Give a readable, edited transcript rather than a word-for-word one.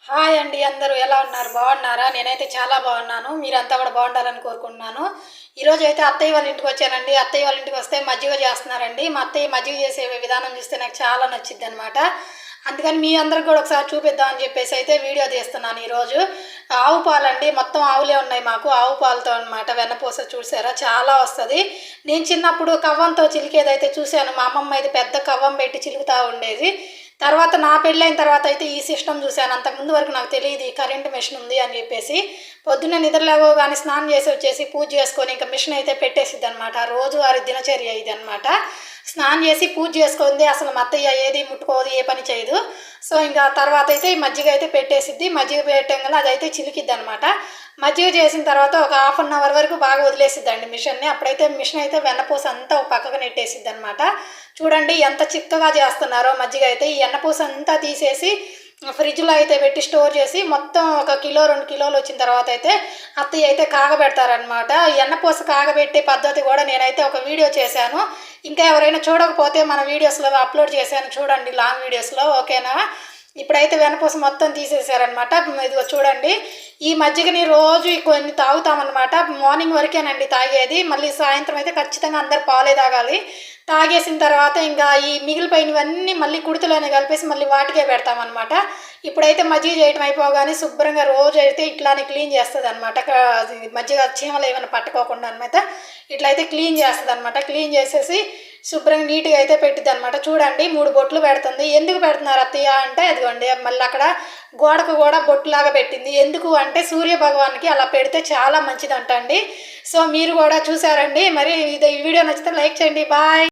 Hi అండి, అందరూ ఎలా ఉన్నారు? బాగున్నారా? నేనైతే చాలా బాగున్నాను. మీరంతా కూడా బాగుండాలని కోరుకుంటున్నాను. ఈరోజు అయితే అత్తయ్య వాళ్ళ ఇంటికి వచ్చానండి. అత్తయ్య వాళ్ళ ఇంటికి వస్తే మజ్జిగ చేస్తున్నారండి. మా అత్తయ్య మజ్జిగ చేసే విధానం చూస్తే నాకు చాలా నచ్చింది అనమాట. అందుకని మీ అందరికి కూడా ఒకసారి చూపిద్దామని చెప్పేసి అయితే వీడియో తీస్తున్నాను ఈరోజు. ఆవు పాలండి, మొత్తం ఆవులే ఉన్నాయి మాకు. ఆవు పాలతో అనమాట వెన్నపూస చూసారా చాలా వస్తుంది. నేను చిన్నప్పుడు కవ్వంతో చిలికేదైతే చూశాను. మా అమ్మమ్మ అయితే పెద్ద కవ్వం పెట్టి చిలుకుతూ ఉండేది. తర్వాత నా పెళ్ళైన తర్వాత అయితే ఈ సిస్టమ్ చూశాను. అంతకుముందు వరకు నాకు తెలియదు ఈ కరెంట్ మిషన్ ఉంది అని చెప్పేసి. పొద్దున్నే నిద్రలేవో కానీ స్నానం చేసి వచ్చేసి పూజ చేసుకొని ఇంకా మిషన్ అయితే పెట్టేసిద్ది అనమాట. రోజువారి దినచర్య ఇది అనమాట. స్నానం చేసి పూజ చేసుకుంది. అసలు మా అత్తయ్య ఏది ముట్టుకోదు, ఏ పని చేయదు. సో ఇంకా తర్వాత అయితే ఈ మజ్జిగ అయితే పెట్టేసిద్ది. మజ్జిగ పెట్టంగానే అదైతే చిలికిద్ది అనమాట. మజ్జిగ చేసిన తర్వాత ఒక హాఫ్ అన్ అవర్ వరకు బాగా వదిలేసిద్దండి మిషన్ని. అప్పుడైతే మిషన్ అయితే వెన్నపూస అంతా ఒక పక్కకు నెట్టేసిద్ది అనమాట. చూడండి ఎంత చిక్కగా చేస్తున్నారో మజ్జిగ అయితే. ఈ ఎన్నపూస అంతా తీసేసి ఫ్రిడ్జ్లో అయితే పెట్టి స్టోర్ చేసి మొత్తం 1 కిలో 2 కిలోలు వచ్చిన తర్వాత అయితే అత్తయ్య అయితే కాగబెడతారనమాట. ఎన్నపూస కాగబెట్టే పద్ధతి కూడా నేనైతే ఒక వీడియో చేశాను. ఇంకా ఎవరైనా చూడకపోతే మన వీడియోస్లో అప్లోడ్ చేశాను చూడండి, లాంగ్ వీడియోస్లో. ఓకేనా? ఇప్పుడైతే వెన్నపూస మొత్తం తీసేసారనమాట. ఇదిగో చూడండి, ఈ మజ్జిగని రోజు కొన్ని తాగుతామన్నమాట. మార్నింగ్ వరకేనండి తాగేది. మళ్ళీ సాయంత్రం అయితే ఖచ్చితంగా అందరు పాలే తాగాలి. తాగేసిన తర్వాత ఇంకా ఈ మిగిలిపోయినవన్నీ మళ్ళీ కుడితిలోనే కలిపేసి మళ్ళీ వాటికే పెడతామన్నమాట. ఇప్పుడైతే మజ్జిగ చేయటం అయిపోగానే శుభ్రంగా రోజు అయితే ఇట్లానే క్లీన్ చేస్తుంది అనమాట. మజ్జిగ చీమలు ఏమైనా పట్టుకోకుండా అనమాట ఇట్లయితే క్లీన్ చేస్తుంది అనమాట. క్లీన్ చేసేసి శుభ్రంగా నీట్గా అయితే పెట్టిద్ది అనమాట. చూడండి 3 బొట్లు పెడుతుంది. ఎందుకు పెడుతున్నారు అత్తయ్య అంటే అదిగోండి మళ్ళీ అక్కడ గోడకు కూడా బొట్టులాగా పెట్టింది. ఎందుకు అంటే సూర్య భగవాన్కి అలా పెడితే చాలా మంచిది అంటండి. సో మీరు కూడా చూసారండి. మరి ఈ వీడియో నచ్చితే లైక్ చేయండి. బాయ్.